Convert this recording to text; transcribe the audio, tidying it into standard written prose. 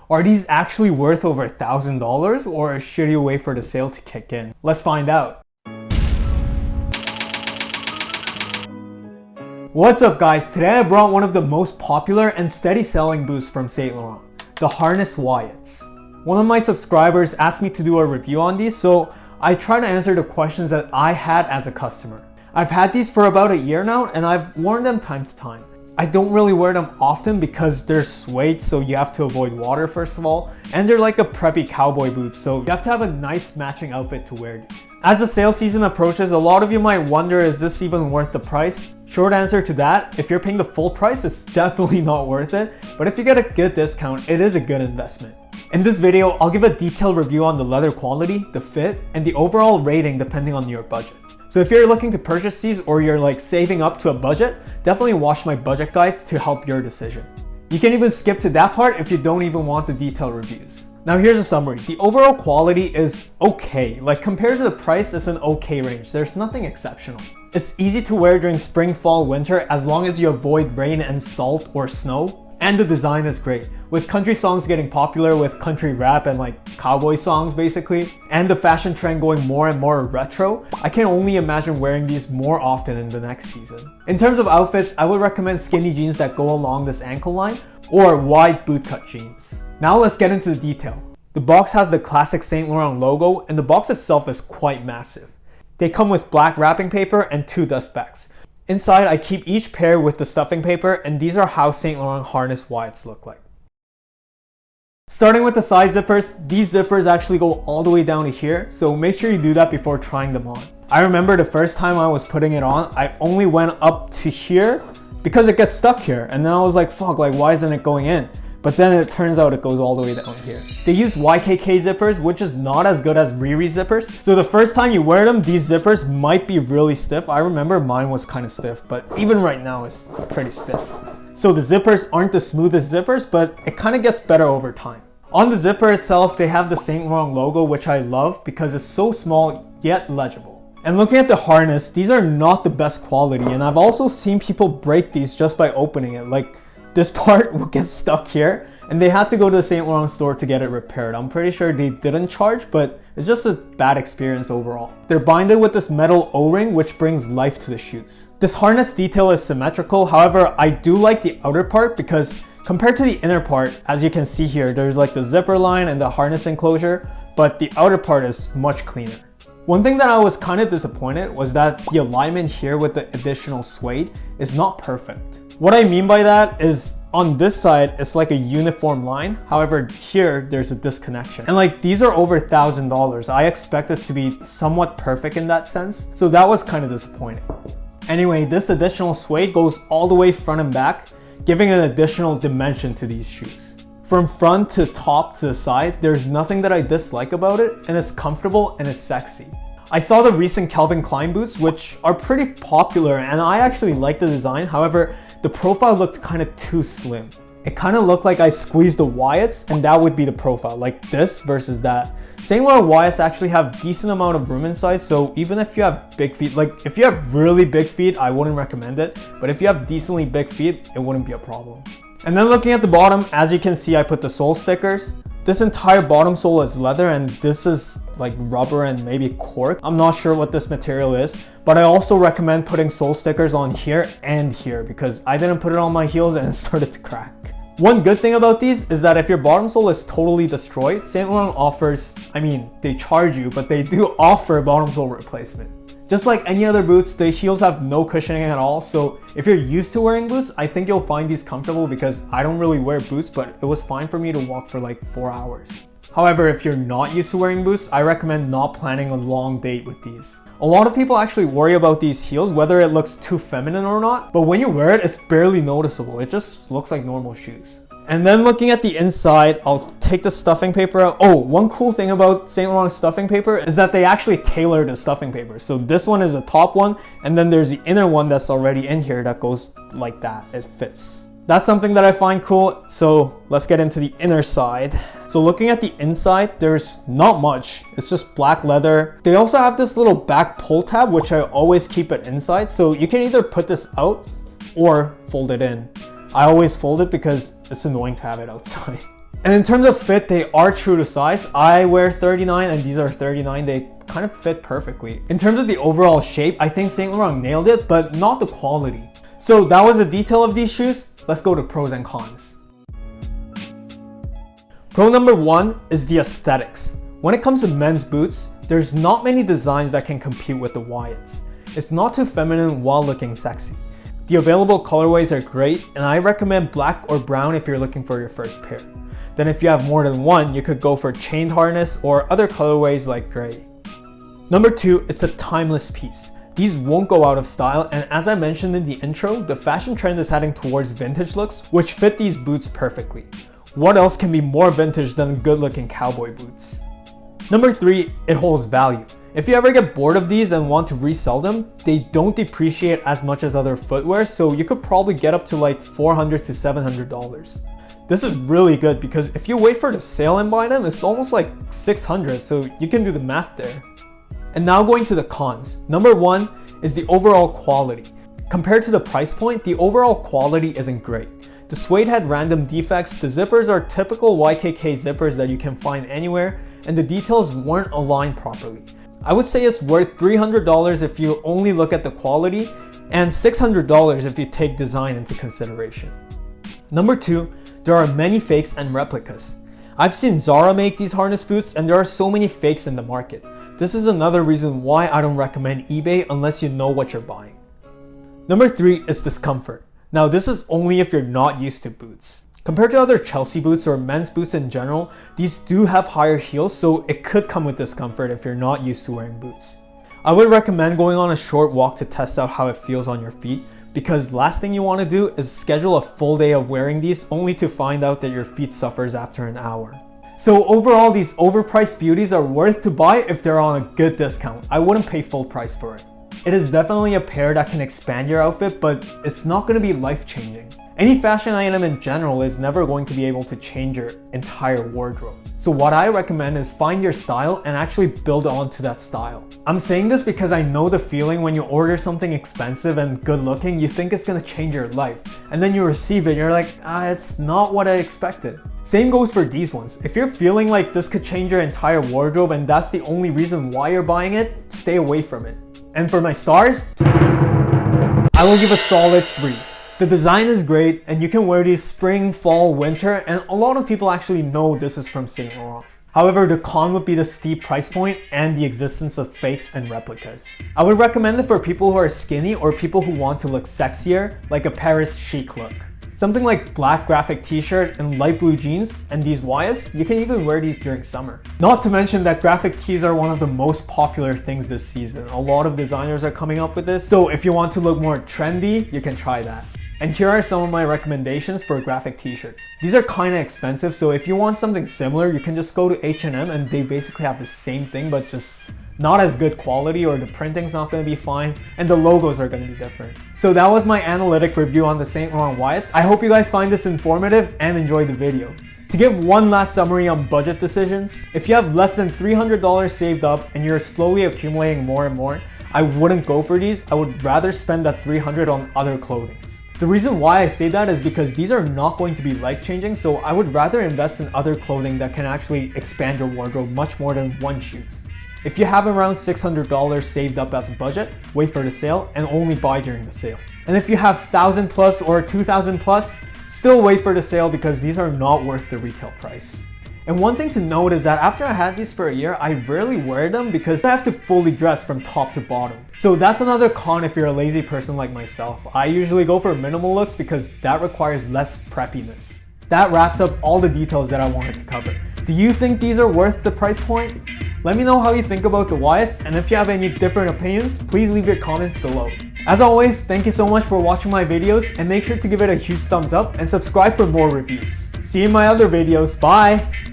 Are these actually worth over $1,000 or should you wait for the sale to kick in? Let's find out. What's up guys, today I brought one of the most popular and steady selling boots from Saint Laurent, the Harness Wyatts. One of my subscribers asked me to do a review on these, so I tried to answer the questions that I had as a customer. I've had these for about a year now and I've worn them time to time. I don't really wear them often because they're suede, so you have to avoid water first of all, and they're like a preppy cowboy boot, so you have to have a nice matching outfit to wear these. As the sale season approaches, a lot of you might wonder, is this even worth the price? Short answer to that, if you're paying the full price, it's definitely not worth it, but if you get a good discount, it is a good investment. In this video, I'll give a detailed review on the leather quality, the fit, and the overall rating depending on your budget. So if you're looking to purchase these or you're like saving up to a budget, definitely watch my budget guides to help your decision. You can even skip to that part if you don't even want the detailed reviews. Now here's a summary. The overall quality is okay. Like compared to the price, it's an okay range. There's nothing exceptional. It's easy to wear during spring, fall, winter as long as you avoid rain and salt or snow. And the design is great, with country songs getting popular with country rap and like cowboy songs basically, and the fashion trend going more and more retro. I can only imagine wearing these more often in the next season. In terms of outfits, I would recommend skinny jeans that go along this ankle line or wide bootcut jeans. Now let's get into the detail. The box has the classic Saint Laurent logo and the box itself is quite massive. They come with black wrapping paper and 2 dust bags. Inside, I keep each pair with the stuffing paper, and these are how Saint Laurent Harness Wyatts look like. Starting with the side zippers, these zippers actually go all the way down to here, so make sure you do that before trying them on. I remember the first time I was putting it on, I only went up to here because it gets stuck here, and then I was like, fuck, like why isn't it going in? But then it turns out it goes all the way down here. They use YKK zippers, which is not as good as Riri zippers. So the first time you wear them, these zippers might be really stiff. I remember mine was kind of stiff, but even right now it's pretty stiff. So the zippers aren't the smoothest zippers, but it kind of gets better over time. On the zipper itself, they have the Saint Laurent logo, which I love because it's so small yet legible. And looking at the harness, these are not the best quality, and I've also seen people break these just by opening it. Like, this part will get stuck here and they had to go to the Saint Laurent store to get it repaired. I'm pretty sure they didn't charge, but it's just a bad experience overall. They're binded with this metal O-ring which brings life to the shoes. This harness detail is symmetrical, however I do like the outer part because compared to the inner part, as you can see here, there's like the zipper line and the harness enclosure, but the outer part is much cleaner. One thing that I was kind of disappointed was that the alignment here with the additional suede is not perfect. What I mean by that is on this side, it's like a uniform line. However, here there's a disconnection. And like these are over $1,000. I expect it to be somewhat perfect in that sense. So that was kind of disappointing. Anyway, this additional suede goes all the way front and back, giving an additional dimension to these shoes. From front to top to the side, there's nothing that I dislike about it, and it's comfortable and it's sexy. I saw the recent Calvin Klein boots, which are pretty popular, and I actually like the design. However, the profile looked kind of too slim. It kind of looked like I squeezed the Wyatts, and that would be the profile, like this versus that. Saint Laurent Wyatts actually have decent amount of room inside, so even if you have big feet, like if you have really big feet, I wouldn't recommend it. But if you have decently big feet, it wouldn't be a problem. And then looking at the bottom, as you can see, I put the sole stickers. This entire bottom sole is leather and this is like rubber and maybe cork. I'm not sure what this material is, but I also recommend putting sole stickers on here and here because I didn't put it on my heels and it started to crack. One good thing about these is that if your bottom sole is totally destroyed, Saint Laurent offers, I mean, they charge you, but they do offer bottom sole replacement. Just like any other boots, the heels have no cushioning at all, so if you're used to wearing boots, I think you'll find these comfortable because I don't really wear boots, but it was fine for me to walk for like 4 hours. However, if you're not used to wearing boots, I recommend not planning a long date with these. A lot of people actually worry about these heels, whether it looks too feminine or not, but when you wear it, it's barely noticeable. It just looks like normal shoes. And then looking at the inside, I'll take the stuffing paper out. Oh, one cool thing about Saint Laurent stuffing paper is that they actually tailor the stuffing paper. So this one is the top one, and then there's the inner one that's already in here that goes like that. It fits. That's something that I find cool. So let's get into the inner side. So looking at the inside, there's not much. It's just black leather. They also have this little back pull tab, which I always keep it inside. So you can either put this out or fold it in. I always fold it because it's annoying to have it outside. And in terms of fit, they are true to size. I wear 39 and these are 39. They kind of fit perfectly. In terms of the overall shape, I think Saint Laurent nailed it, but not the quality. So that was the detail of these shoes. Let's go to pros and cons. Pro number 1 is the aesthetics. When it comes to men's boots, there's not many designs that can compete with the Wyatts. It's not too feminine while looking sexy. The available colorways are great, and I recommend black or brown if you're looking for your first pair. Then if you have more than one, you could go for chained harness or other colorways like gray. Number 2, it's a timeless piece. These won't go out of style, and as I mentioned in the intro, the fashion trend is heading towards vintage looks, which fit these boots perfectly. What else can be more vintage than good looking cowboy boots? Number 3, it holds value. If you ever get bored of these and want to resell them, they don't depreciate as much as other footwear, so you could probably get up to like $400 to $700. This is really good because if you wait for the sale and buy them, it's almost like $600, so you can do the math there. And now going to the cons. Number 1 is the overall quality. Compared to the price point, the overall quality isn't great. The suede had random defects, the zippers are typical YKK zippers that you can find anywhere, and the details weren't aligned properly. I would say it's worth $300 if you only look at the quality, and $600 if you take design into consideration. Number 2, there are many fakes and replicas. I've seen Zara make these harness boots, and there are so many fakes in the market. This is another reason why I don't recommend eBay unless you know what you're buying. Number 3 is discomfort. Now this is only if you're not used to boots. Compared to other Chelsea boots or men's boots in general, these do have higher heels, so it could come with discomfort if you're not used to wearing boots. I would recommend going on a short walk to test out how it feels on your feet, because last thing you want to do is schedule a full day of wearing these only to find out that your feet suffers after an hour. So overall, these overpriced beauties are worth to buy if they're on a good discount. I wouldn't pay full price for it. It is definitely a pair that can expand your outfit, but it's not going to be life-changing. Any fashion item in general is never going to be able to change your entire wardrobe. So what I recommend is find your style and actually build onto that style. I'm saying this because I know the feeling when you order something expensive and good looking, you think it's going to change your life. And then you receive it and you're like, it's not what I expected. Same goes for these ones. If you're feeling like this could change your entire wardrobe and that's the only reason why you're buying it, stay away from it. And for my stars, I will give a solid 3. The design is great and you can wear these spring, fall, winter, and a lot of people actually know this is from Saint Laurent. However, the con would be the steep price point and the existence of fakes and replicas. I would recommend it for people who are skinny or people who want to look sexier, like a Paris chic look. Something like black graphic t-shirt and light blue jeans and these Wyatts, you can even wear these during summer. Not to mention that graphic tees are one of the most popular things this season. A lot of designers are coming up with this, so if you want to look more trendy, you can try that. And here are some of my recommendations for a graphic t-shirt. These are kind of expensive, so if you want something similar, you can just go to H&M and they basically have the same thing, but just not as good quality, or the printing's not going to be fine and the logos are going to be different. So that was my analytic review on the Saint Laurent Wyatts. I hope you guys find this informative and enjoyed the video. To give one last summary on budget decisions, if you have less than $300 saved up and you're slowly accumulating more and more, I wouldn't go for these. I would rather spend that $300 on other clothing. The reason why I say that is because these are not going to be life-changing, so I would rather invest in other clothing that can actually expand your wardrobe much more than one shoes. If you have around $600 saved up as a budget, wait for the sale and only buy during the sale. And if you have $1,000 plus or $2,000 plus, still wait for the sale because these are not worth the retail price. And one thing to note is that after I had these for a year, I rarely wear them because I have to fully dress from top to bottom. So that's another con if you're a lazy person like myself. I usually go for minimal looks because that requires less preppiness. That wraps up all the details that I wanted to cover. Do you think these are worth the price point? Let me know how you think about the Wyatts, and if you have any different opinions, please leave your comments below. As always, thank you so much for watching my videos, and make sure to give it a huge thumbs up and subscribe for more reviews. See you in my other videos. Bye!